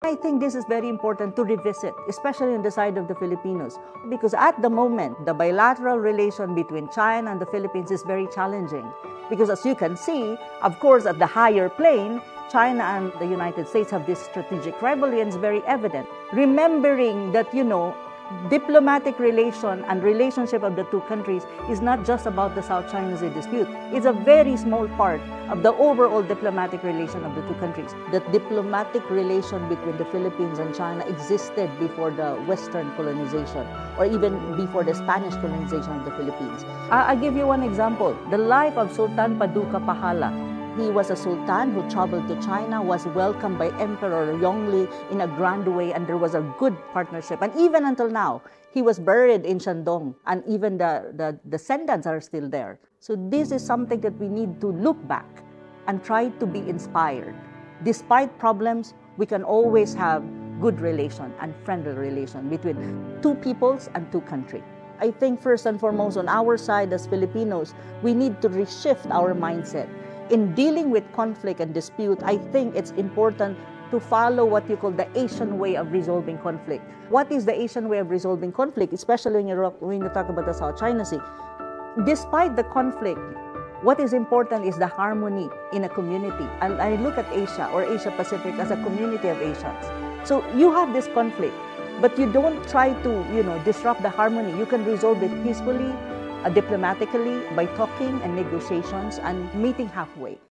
I think this is very important to revisit, especially on the side of the Filipinos, because at the moment, the bilateral relation between China and the Philippines is very challenging. Because as you can see, of course, at the higher plane, China and the United States have this strategic rivalry, and it's very evident. Remembering that, diplomatic relation and relationship of the two countries is not just about the South China Sea dispute. It's a very small part of the overall diplomatic relation of the two countries. The diplomatic relation between the Philippines and China existed before the Western colonization or even before the Spanish colonization of the Philippines. I'll give you one example. The life of Sultan Paduka Pahala. He was a sultan who traveled to China, was welcomed by Emperor Yongli in a grand way, and there was a good partnership. And even until now, he was buried in Shandong, and even the descendants are still there. So this is something that we need to look back and try to be inspired. Despite problems, we can always have good relation and friendly relation between two peoples and two countries. I think first and foremost on our side as Filipinos, we need to reshift our mindset. In dealing with conflict and dispute, I think it's important to follow what you call the Asian way of resolving conflict. What is the Asian way of resolving conflict, especially when you talk about the South China Sea? Despite the conflict, what is important is the harmony in a community. And I look at Asia or Asia Pacific as a community of Asians. So you have this conflict, but you don't try to, disrupt the harmony. You can resolve it peacefully, diplomatically, by talking and negotiations and meeting halfway.